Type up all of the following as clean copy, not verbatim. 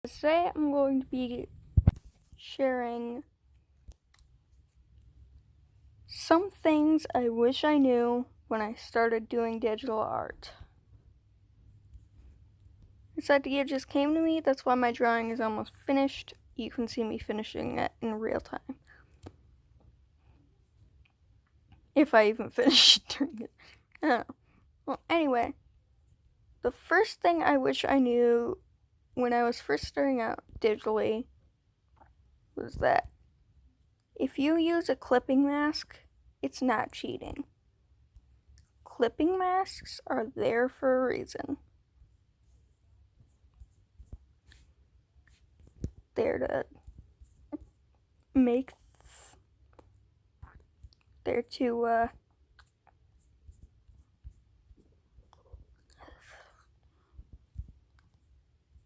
Today I'm going to be sharing some things I wish I knew when I started doing digital art. This idea just came to me, that's why my drawing is almost finished. You can see me finishing it in real time. If I even finish it during it. I don't know. Well, anyway, the first thing I wish I knew when I was first starting out digitally was that if you use a clipping mask, it's not cheating. Clipping masks are there for a reason. They're to make. They're to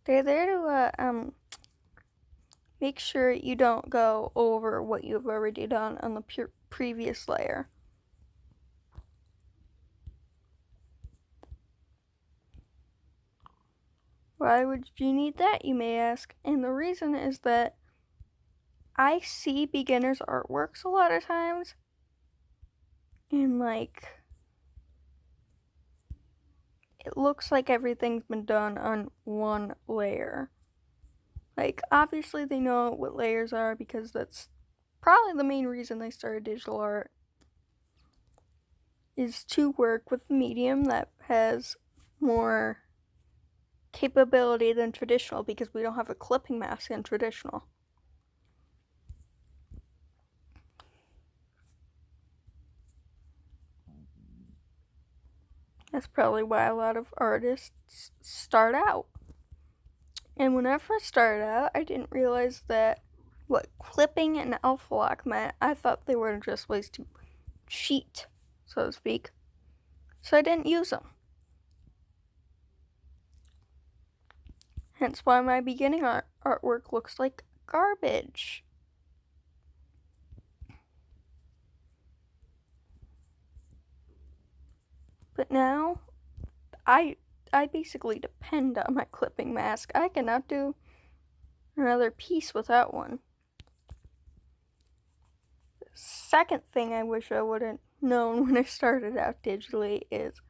They're there to make sure you don't go over what you've already done on the previous layer. Why would you need that, you may ask? And the reason is that I see beginners' artworks a lot of times, and it looks like everything's been done on one layer. Obviously they know what layers are because that's probably the main reason they started digital art, is to work with a medium that has more capability than traditional, because we don't have a clipping mask in traditional. That's probably why a lot of artists start out. And when I first started out, I didn't realize that what clipping and alpha lock meant. I thought they were just ways to cheat, so to speak. So I didn't use them. Hence why my beginning artwork looks like garbage. But now, I basically depend on my clipping mask. I cannot do another piece without one. The second thing I wish I would have known when I started out digitally is,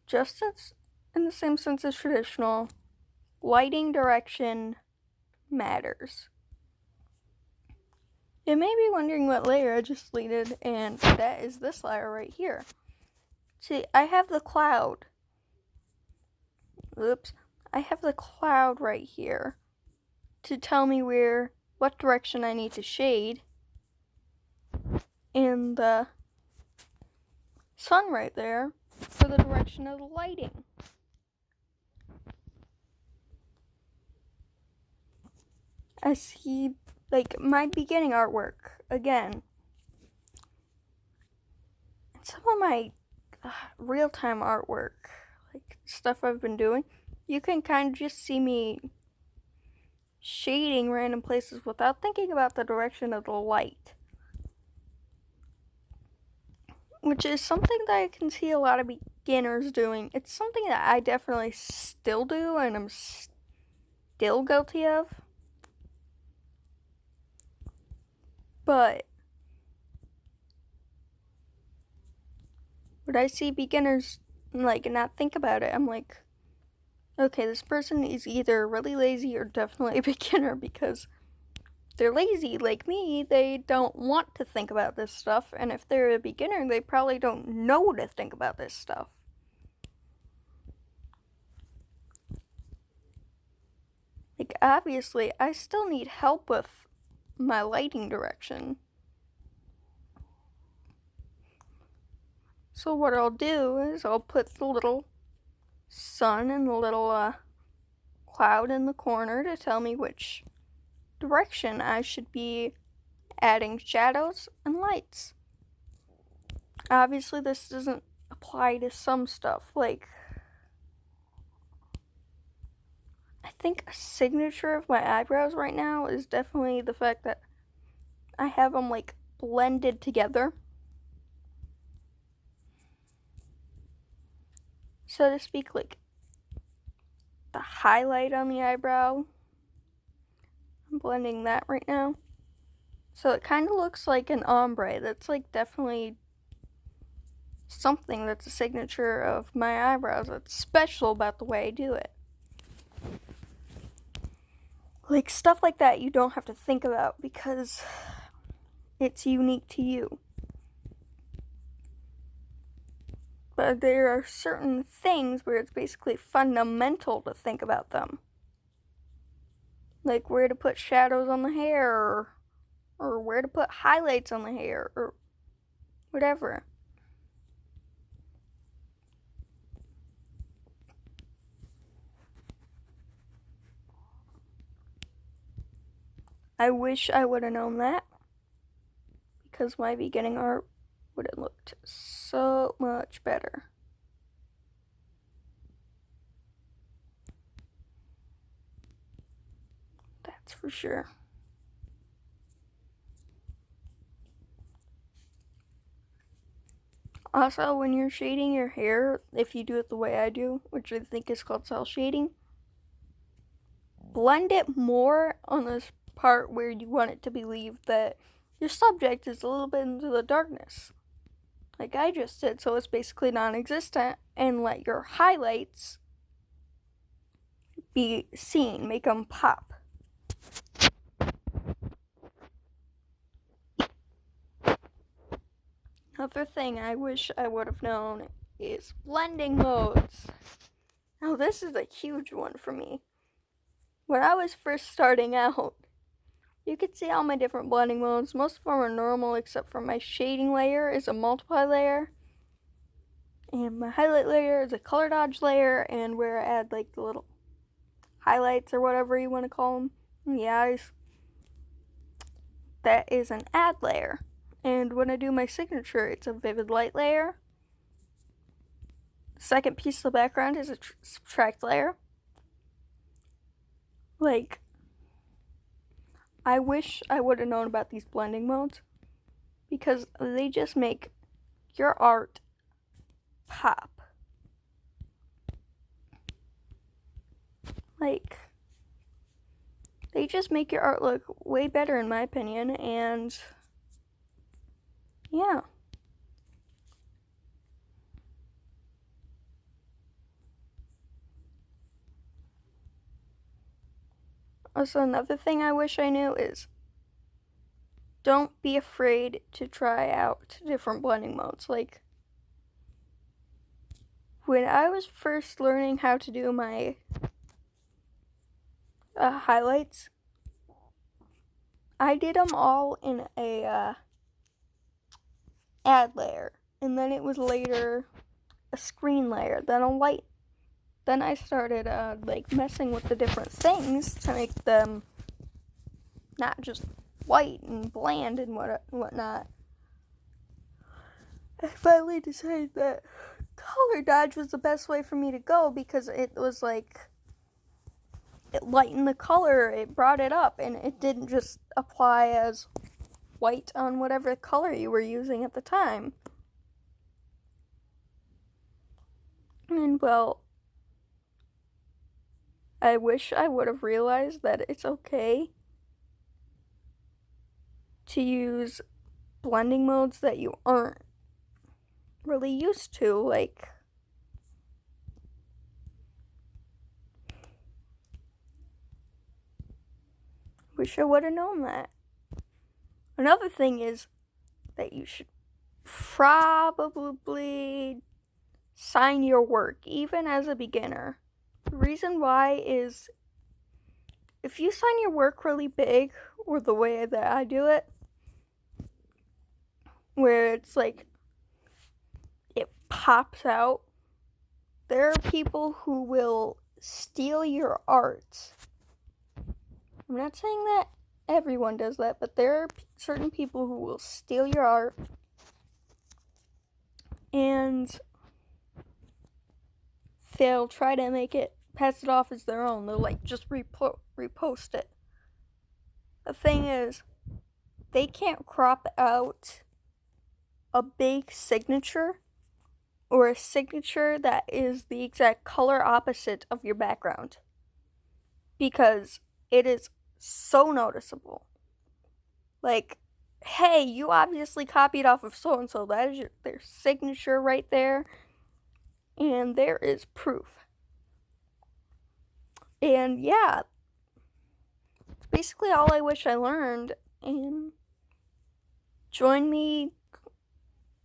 just as in the same sense as traditional, lighting direction matters. You may be wondering what layer I just deleted, and that is this layer right here. See, I have the cloud. Oops. I have the cloud right here to tell me what direction I need to shade, and the sun right there for the direction of the lighting. I see, my beginning artwork, again, and some of my real-time artwork, stuff I've been doing, you can kind of just see me shading random places without thinking about the direction of the light, which is something that I can see a lot of beginners doing. It's something that I definitely still do, and I'm still guilty of. But when I see beginners not think about it, I'm like, okay, this person is either really lazy or definitely a beginner, because they're lazy like me. They don't want to think about this stuff, and if they're a beginner, they probably don't know to think about this stuff. Obviously, I still need help with my lighting direction. So what I'll do is I'll put the little sun and the little cloud in the corner to tell me which direction I should be adding shadows and lights. Obviously, this doesn't apply to some stuff. I think a signature of my eyebrows right now is definitely the fact that I have them blended together, so to speak. the highlight on the eyebrow. I'm blending that right now. So it kind of looks like an ombre. That's like definitely something that's a signature of my eyebrows. That's special about the way I do it. Like stuff like that you don't have to think about because it's unique to you. But there are certain things where it's basically fundamental to think about them. Like where to put shadows on the hair, or where to put highlights on the hair, or whatever. I wish I would have known that, because my beginning art would have looked so much better. That's for sure. Also, when you're shading your hair, if you do it the way I do, which I think is called cel shading, blend it more on this part where you want it to believe that your subject is a little bit into the darkness, like I just did, so it's basically non-existent, and let your highlights be seen, make them pop. Another thing I wish I would have known is blending modes. Now this is a huge one for me. When I was first starting out, you could see all my different blending modes. Most of them are normal except for my shading layer is a multiply layer. And my highlight layer is a color dodge layer, and where I add like the little highlights or whatever you want to call them in the eyes, that is an add layer. And when I do my signature, it's a vivid light layer. The second piece of the background is a subtract layer. Like, I wish I would have known about these blending modes, because they just make your art pop. Like, they just make your art look way better in my opinion, and yeah. Also, another thing I wish I knew is don't be afraid to try out different blending modes. Like, when I was first learning how to do my highlights, I did them all in a add layer, and then it was later a screen layer, then a white. Then I started like messing with the different things to make them not just white and bland and whatnot. I finally decided that color dodge was the best way for me to go, because it was like, it lightened the color, it brought it up, and it didn't just apply as white on whatever color you were using at the time. And well, I wish I would have realized that it's okay to use blending modes that you aren't really used to, like wish I would have known that. Another thing is that you should probably sign your work, even as a beginner. The reason why is, if you sign your work really big, or the way that I do it, where it's like, it pops out, there are people who will steal your art. I'm not saying that everyone does that, but there are certain people who will steal your art and they'll try to pass it off as their own. They'll like just repost it. The thing is, they can't crop out a big signature or a signature that is the exact color opposite of your background, because it is so noticeable. Like, hey, you obviously copied off of so and so. That is their signature right there, and there is proof. And yeah, basically all I wish I learned. And join me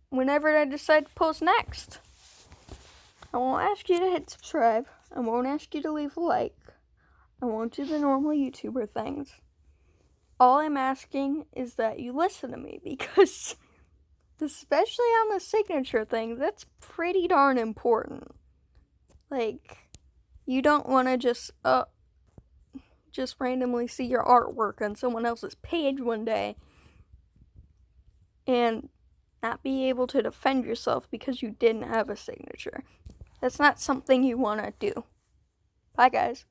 whenever I decide to post next. I won't ask you to hit subscribe. I won't ask you to leave a like. I won't do the normal YouTuber things. All I'm asking is that you listen to me, because especially on the signature thing, that's pretty darn important. Like, you don't want to just randomly see your artwork on someone else's page one day and not be able to defend yourself because you didn't have a signature. That's not something you want to do. Bye, guys.